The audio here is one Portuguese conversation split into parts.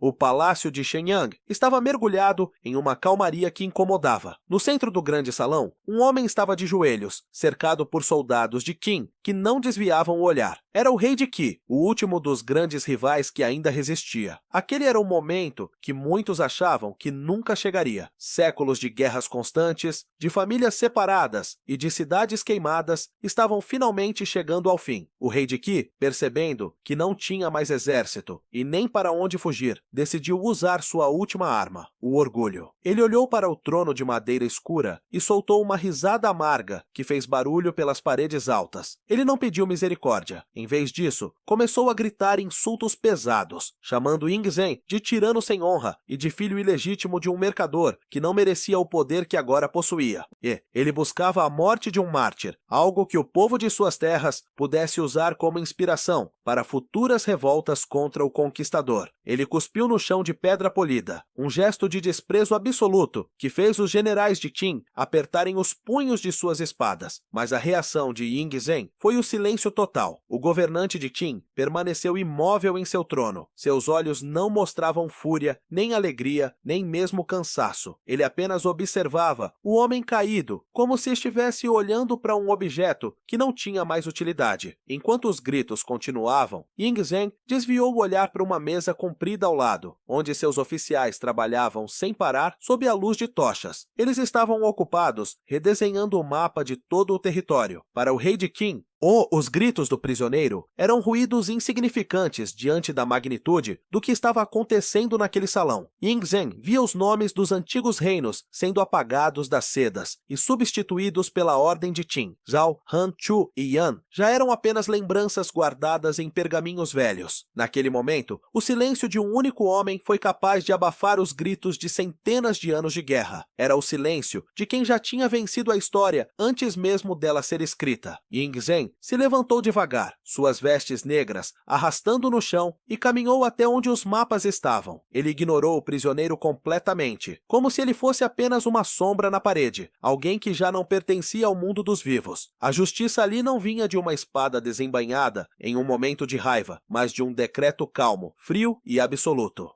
O palácio de Shenyang estava mergulhado em uma calmaria que incomodava. No centro do grande salão, um homem estava de joelhos, cercado por soldados de Qin que não desviavam o olhar. Era o rei de Qi, o último dos grandes rivais que ainda resistia. Aquele era um momento que muitos achavam que nunca chegaria. Séculos de guerras constantes, de famílias separadas e de cidades queimadas estavam finalmente chegando ao fim. O rei de Qi, percebendo que não tinha mais exército e nem para onde fugir, decidiu usar sua última arma, o orgulho. Ele olhou para o trono de madeira escura e soltou uma risada amarga que fez barulho pelas paredes altas. Ele não pediu misericórdia. Em vez disso, começou a gritar insultos pesados, chamando Ying Zhen de tirano sem honra e de filho ilegítimo de um mercador que não merecia o poder que agora possuía. E ele buscava a morte de um mártir, algo que o povo de suas terras pudesse usar como inspiração para futuras revoltas contra o conquistador. Ele cuspiu no chão de pedra polida, um gesto de desprezo absoluto que fez os generais de Qin apertarem os punhos de suas espadas. Mas a reação de Ying Zhen foi o silêncio total. O governante de Qin permaneceu imóvel em seu trono. Seus olhos não mostravam fúria, nem alegria, nem mesmo cansaço. Ele apenas observava o homem caído, como se estivesse olhando para um objeto que não tinha mais utilidade. Enquanto os gritos continuavam, Ying Zhen desviou o olhar para uma mesa comprida ao lado, onde seus oficiais trabalhavam sem parar sob a luz de tochas. Eles estavam ocupados redesenhando o mapa de todo o território. Para o rei de Qin, os gritos do prisioneiro eram ruídos insignificantes diante da magnitude do que estava acontecendo naquele salão. Ying Zhen via os nomes dos antigos reinos sendo apagados das sedas e substituídos pela ordem de Qin. Zhao, Han, Chu e Yan já eram apenas lembranças guardadas em pergaminhos velhos. Naquele momento, o silêncio de um único homem foi capaz de abafar os gritos de centenas de anos de guerra. Era o silêncio de quem já tinha vencido a história antes mesmo dela ser escrita. Ying Zhen se levantou devagar, suas vestes negras arrastando no chão, e caminhou até onde os mapas estavam. Ele ignorou o prisioneiro completamente, como se ele fosse apenas uma sombra na parede, alguém que já não pertencia ao mundo dos vivos. A justiça ali não vinha de uma espada desembainhada em um momento de raiva, mas de um decreto calmo, frio e absoluto.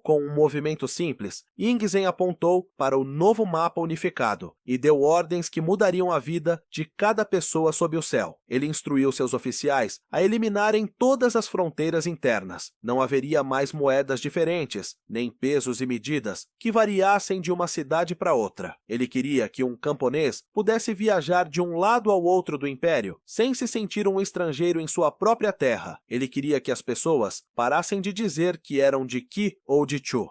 Com um movimento simples, Ying Zhen apontou para o novo mapa unificado e deu ordens que mudariam a vida de cada pessoa sob o céu. Ele instruiu seus oficiais a eliminarem todas as fronteiras internas. Não haveria mais moedas diferentes, nem pesos e medidas que variassem de uma cidade para outra. Ele queria que um camponês pudesse viajar de um lado ao outro do império sem se sentir um estrangeiro em sua própria terra. Ele queria que as pessoas parassem de dizer que eram de Qi ou de Chu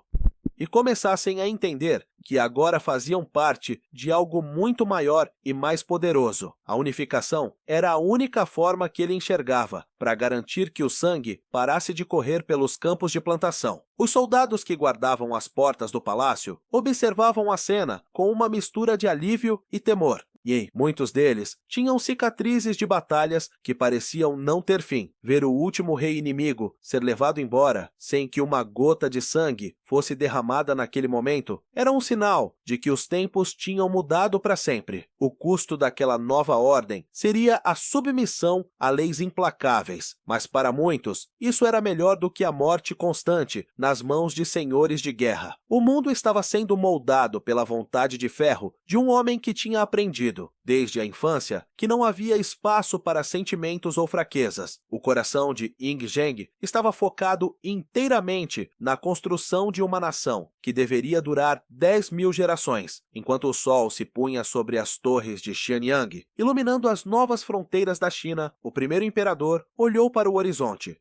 e começassem a entender que agora faziam parte de algo muito maior e mais poderoso. A unificação era a única forma que ele enxergava para garantir que o sangue parasse de correr pelos campos de plantação. Os soldados que guardavam as portas do palácio observavam a cena com uma mistura de alívio e temor. E muitos deles tinham cicatrizes de batalhas que pareciam não ter fim. Ver o último rei inimigo ser levado embora sem que uma gota de sangue fosse derramada naquele momento era um sinal de que os tempos tinham mudado para sempre. O custo daquela nova ordem seria a submissão a leis implacáveis, mas para muitos isso era melhor do que a morte constante nas mãos de senhores de guerra. O mundo estava sendo moldado pela vontade de ferro de um homem que tinha aprendido, desde a infância, que não havia espaço para sentimentos ou fraquezas. O coração de Ying Zhen estava focado inteiramente na construção de uma nação que deveria durar 10.000 gerações, enquanto o sol se punha sobre as torres de Shenyang, iluminando as novas fronteiras da China. O primeiro imperador olhou para o horizonte.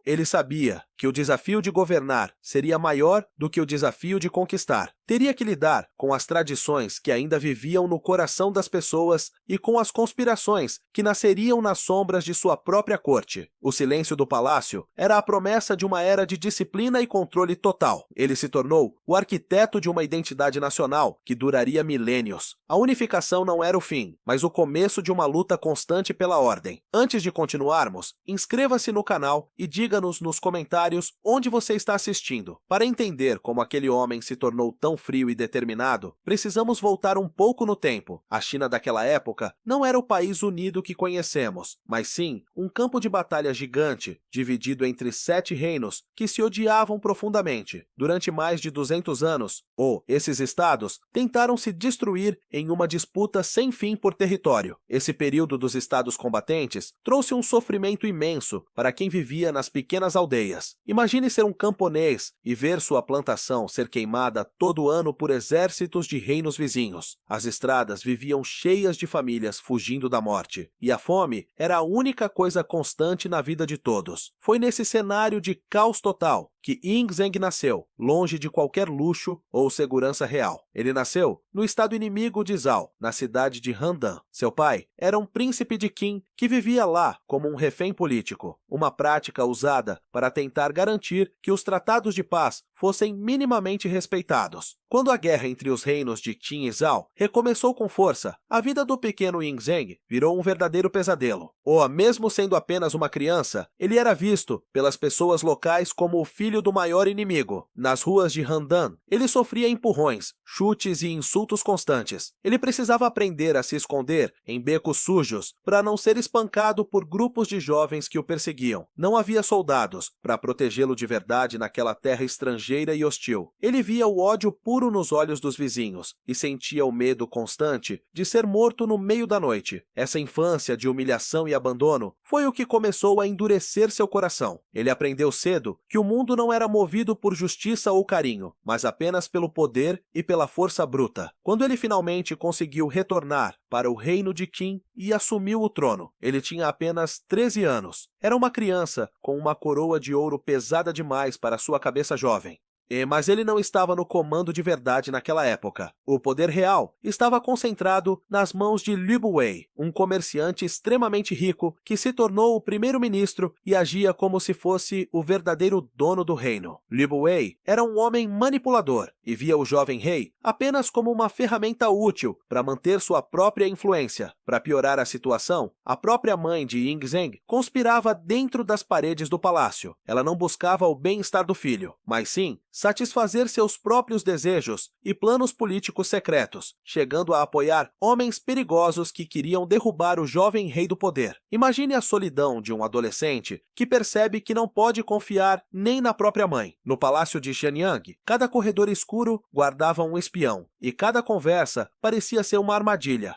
Ele sabia que o desafio de governar seria maior do que o desafio de conquistar. Teria que lidar com as tradições que ainda viviam no coração das pessoas e com as conspirações que nasceriam nas sombras de sua própria corte. O silêncio do palácio era a promessa de uma era de disciplina e controle total. Ele se tornou o arquiteto de uma identidade nacional que duraria milênios. A unificação não era o fim, mas o começo de uma luta constante pela ordem. Antes de continuarmos, inscreva-se no canal e e diga-nos nos comentários onde você está assistindo. Para entender como aquele homem se tornou tão frio e determinado, precisamos voltar um pouco no tempo. A China daquela época não era o país unido que conhecemos, mas sim um campo de batalha gigante, dividido entre 7 reinos que se odiavam profundamente. Durante mais de 200 anos, esses estados tentaram se destruir em uma disputa sem fim por território. Esse período dos estados combatentes trouxe um sofrimento imenso para quem vivia nas pequenas aldeias. Imagine ser um camponês e ver sua plantação ser queimada todo ano por exércitos de reinos vizinhos. As estradas viviam cheias de famílias fugindo da morte, e a fome era a única coisa constante na vida de todos. Foi nesse cenário de caos total que Yingzheng nasceu, longe de qualquer luxo ou segurança real. Ele nasceu no estado inimigo de Zhao, na cidade de Handan. Seu pai era um príncipe de Qin que vivia lá como um refém político, uma prática usada para tentar garantir que os tratados de paz fossem minimamente respeitados. Quando a guerra entre os reinos de Qin e Zhao recomeçou com força, a vida do pequeno Yingzheng virou um verdadeiro pesadelo. Mesmo sendo apenas uma criança, ele era visto pelas pessoas locais como o filho do maior inimigo. Nas ruas de Handan, ele sofria empurrões, chutes e insultos constantes. Ele precisava aprender a se esconder em becos sujos para não ser espancado por grupos de jovens que o perseguiam. Não havia soldados para protegê-lo de verdade naquela terra estrangeira e hostil. Ele via o ódio puro nos olhos dos vizinhos e sentia o medo constante de ser morto no meio da noite. Essa infância de humilhação e abandono foi o que começou a endurecer seu coração. Ele aprendeu cedo que o mundo não era movido por justiça ou carinho, mas apenas pelo poder e pela força bruta. Quando ele finalmente conseguiu retornar para o reino de Qin e assumiu o trono, ele tinha apenas 13 anos. Era uma criança com uma coroa de ouro pesada demais para sua cabeça jovem. Mas ele não estava no comando de verdade naquela época. O poder real estava concentrado nas mãos de Lü Buwei, um comerciante extremamente rico que se tornou o primeiro-ministro e agia como se fosse o verdadeiro dono do reino. Lü Buwei era um homem manipulador e via o jovem rei apenas como uma ferramenta útil para manter sua própria influência. Para piorar a situação, a própria mãe de Yingzheng conspirava dentro das paredes do palácio. Ela não buscava o bem-estar do filho, mas sim satisfazer seus próprios desejos e planos políticos secretos, chegando a apoiar homens perigosos que queriam derrubar o jovem rei do poder. Imagine a solidão de um adolescente que percebe que não pode confiar nem na própria mãe. No palácio de Xianyang, cada corredor escuro guardava um espião, e cada conversa parecia ser uma armadilha.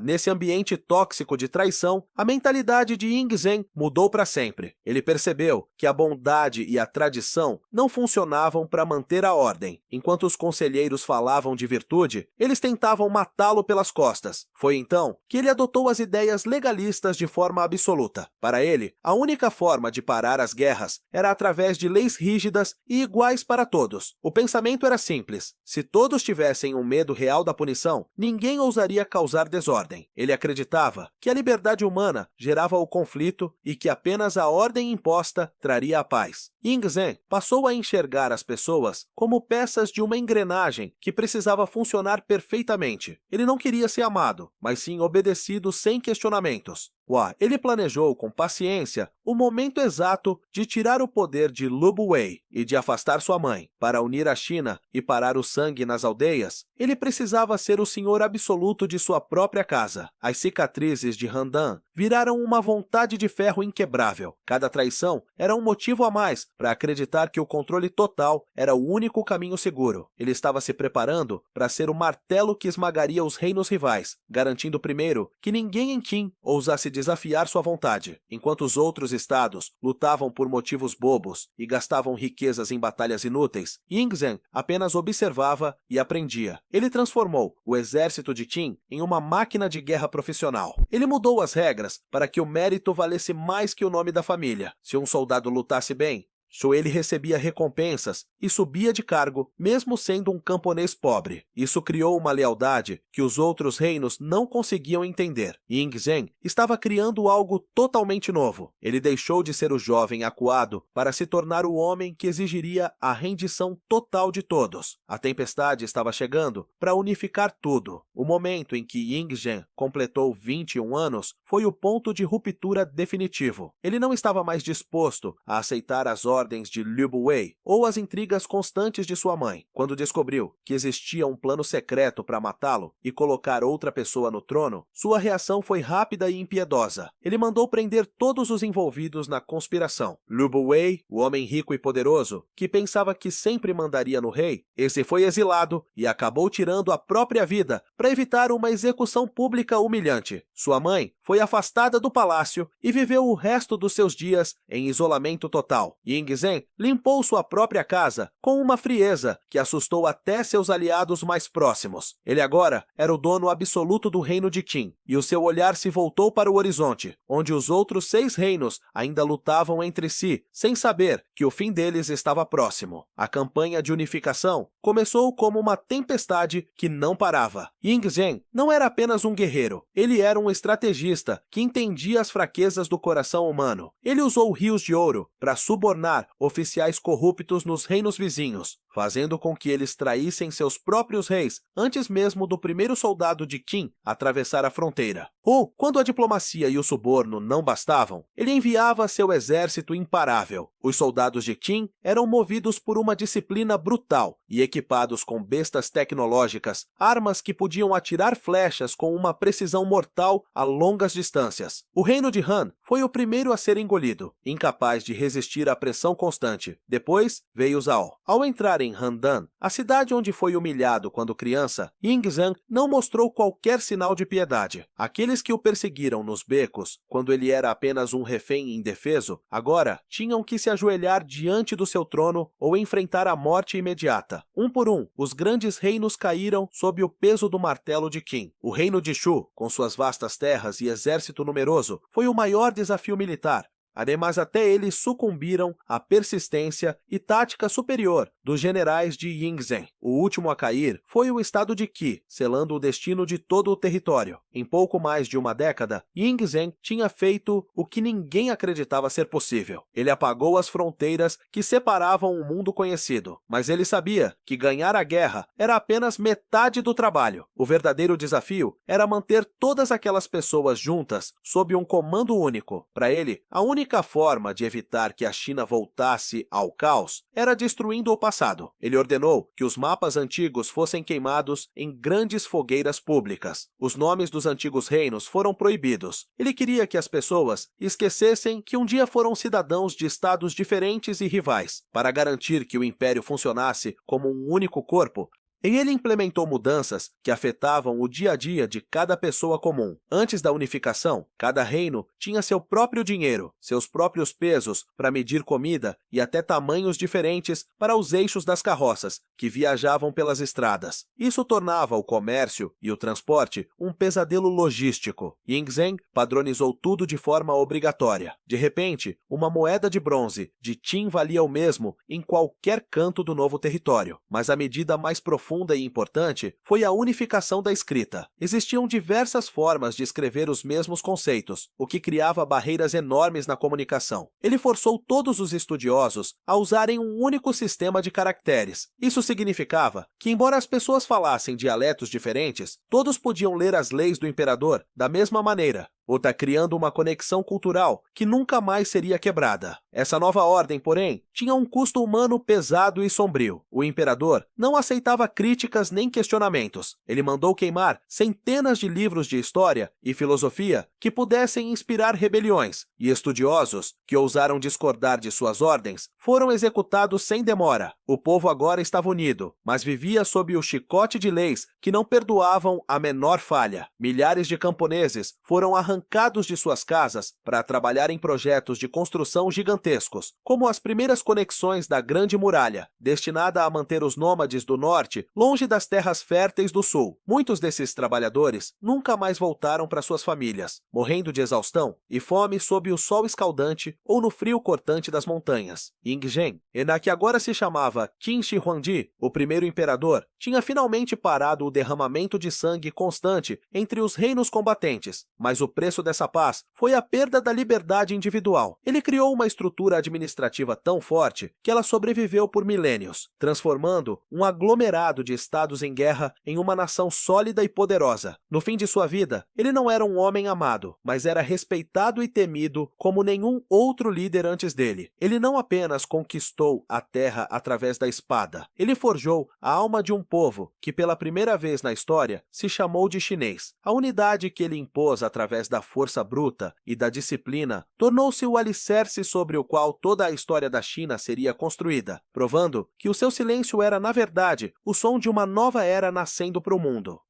Nesse ambiente tóxico de traição, a mentalidade de Yingzheng mudou para sempre. Ele percebeu que a bondade e a tradição não funcionavam para manter a ordem. Enquanto os conselheiros falavam de virtude, eles tentavam matá-lo pelas costas. Foi então que ele adotou as ideias legalistas de forma absoluta. Para ele, a única forma de parar as guerras era através de leis rígidas e iguais para todos. O pensamento era simples: se todos tivessem um medo real da punição, ninguém ousaria causar desordem. Ele acreditava que a liberdade humana gerava o conflito e que apenas a ordem imposta traria a paz. Yingzheng passou a enxergar as pessoas como peças de uma engrenagem que precisava funcionar perfeitamente. Ele não queria ser amado, mas sim obedecido sem questionamentos. Ele planejou com paciência o momento exato de tirar o poder de Lü Buwei e de afastar sua mãe. Para unir a China e parar o sangue nas aldeias, ele precisava ser o senhor absoluto de sua própria casa. As cicatrizes de Handan viraram uma vontade de ferro inquebrável. Cada traição era um motivo a mais para acreditar que o controle total era o único caminho seguro. Ele estava se preparando para ser o martelo que esmagaria os reinos rivais, garantindo primeiro que ninguém em Qin ousasse desafiar sua vontade. Enquanto os outros estados lutavam por motivos bobos e gastavam riquezas em batalhas inúteis, Yingzheng apenas observava e aprendia. Ele transformou o exército de Qin em uma máquina de guerra profissional. Ele mudou as regras para que o mérito valesse mais que o nome da família. Se um soldado lutasse bem, Shuele recebia recompensas e subia de cargo, mesmo sendo um camponês pobre. Isso criou uma lealdade que os outros reinos não conseguiam entender. Yingzheng estava criando algo totalmente novo. Ele deixou de ser o jovem acuado para se tornar o homem que exigiria a rendição total de todos. A tempestade estava chegando para unificar tudo. O momento em que Yingzheng completou 21 anos foi o ponto de ruptura definitivo. Ele não estava mais disposto a aceitar as ordens de Liu Buwei ou as intrigas constantes de sua mãe. Quando descobriu que existia um plano secreto para matá-lo e colocar outra pessoa no trono, sua reação foi rápida e impiedosa. Ele mandou prender todos os envolvidos na conspiração. Liu Buwei, o homem rico e poderoso, que pensava que sempre mandaria no rei, esse foi exilado e acabou tirando a própria vida para evitar uma execução pública humilhante. Sua mãe foi afastada do palácio e viveu o resto dos seus dias em isolamento total. Yingzheng limpou sua própria casa com uma frieza que assustou até seus aliados mais próximos. Ele agora era o dono absoluto do reino de Qin, e o seu olhar se voltou para o horizonte, onde os outros 6 reinos ainda lutavam entre si, sem saber que o fim deles estava próximo. A campanha de unificação começou como uma tempestade que não parava. Yingzheng não era apenas um guerreiro, ele era um estrategista que entendia as fraquezas do coração humano. Ele usou rios de ouro para subornar oficiais corruptos nos reinos vizinhos, fazendo com que eles traíssem seus próprios reis antes mesmo do primeiro soldado de Qin atravessar a fronteira. Ou, quando a diplomacia e o suborno não bastavam, ele enviava seu exército imparável. Os soldados de Qin eram movidos por uma disciplina brutal e equipados com bestas tecnológicas, armas que podiam atirar flechas com uma precisão mortal a longas distâncias. O reino de Han foi o primeiro a ser engolido, incapaz de resistir à pressão constante. Depois veio Zhao. Ao entrar em Handan, a cidade onde foi humilhado quando criança, Yingzheng não mostrou qualquer sinal de piedade. Aqueles que o perseguiram nos becos, quando ele era apenas um refém indefeso, agora tinham que se ajoelhar diante do seu trono ou enfrentar a morte imediata. Um por um, os grandes reinos caíram sob o peso do martelo de Qin. O reino de Shu, com suas vastas terras e exército numeroso, foi o maior desafio militar. Ademais, até eles sucumbiram à persistência e tática superior dos generais de Yingzheng. O último a cair foi o estado de Qi, selando o destino de todo o território. Em pouco mais de uma década, Yingzheng tinha feito o que ninguém acreditava ser possível. Ele apagou as fronteiras que separavam o mundo conhecido, mas ele sabia que ganhar a guerra era apenas metade do trabalho. O verdadeiro desafio era manter todas aquelas pessoas juntas sob um comando único. Para ele, a única forma de evitar que a China voltasse ao caos era destruindo o passado. Ele ordenou que os mapas antigos fossem queimados em grandes fogueiras públicas. Os nomes dos antigos reinos foram proibidos. Ele queria que as pessoas esquecessem que um dia foram cidadãos de estados diferentes e rivais. Para garantir que o império funcionasse como um único corpo, e ele implementou mudanças que afetavam o dia a dia de cada pessoa comum. Antes da unificação, cada reino tinha seu próprio dinheiro, seus próprios pesos para medir comida e até tamanhos diferentes para os eixos das carroças que viajavam pelas estradas. Isso tornava o comércio e o transporte um pesadelo logístico. Yingzheng padronizou tudo de forma obrigatória. De repente, uma moeda de bronze de Qin valia o mesmo em qualquer canto do novo território, mas a medida mais profunda e importante foi a unificação da escrita. Existiam diversas formas de escrever os mesmos conceitos, o que criava barreiras enormes na comunicação. Ele forçou todos os estudiosos a usarem um único sistema de caracteres. Isso significava que, embora as pessoas falassem dialetos diferentes, todos podiam ler as leis do imperador da mesma maneira, criando uma conexão cultural que nunca mais seria quebrada. Essa nova ordem, porém, tinha um custo humano pesado e sombrio. O imperador não aceitava críticas nem questionamentos. Ele mandou queimar centenas de livros de história e filosofia que pudessem inspirar rebeliões, e estudiosos que ousaram discordar de suas ordens foram executados sem demora. O povo agora estava unido, mas vivia sob o chicote de leis que não perdoavam a menor falha. Milhares de camponeses foram arrancados arrancados de suas casas para trabalhar em projetos de construção gigantescos, como as primeiras conexões da Grande Muralha, destinada a manter os nômades do norte longe das terras férteis do sul. Muitos desses trabalhadores nunca mais voltaram para suas famílias, morrendo de exaustão e fome sob o sol escaldante ou no frio cortante das montanhas. Ying Zhen, na que agora se chamava Qin Shi Huangdi, o primeiro imperador, tinha finalmente parado o derramamento de sangue constante entre os reinos combatentes, mas o preço dessa paz foi a perda da liberdade individual. Ele criou uma estrutura administrativa tão forte que ela sobreviveu por milênios, transformando um aglomerado de estados em guerra em uma nação sólida e poderosa. No fim de sua vida, ele não era um homem amado, mas era respeitado e temido como nenhum outro líder antes dele. Ele não apenas conquistou a terra através da espada, ele forjou a alma de um povo que pela primeira vez na história se chamou de chinês. A unidade que ele impôs através da força bruta e da disciplina tornou-se o alicerce sobre o qual toda a história da China seria construída, provando que o seu silêncio era, na verdade, o som de uma nova era nascendo para o mundo.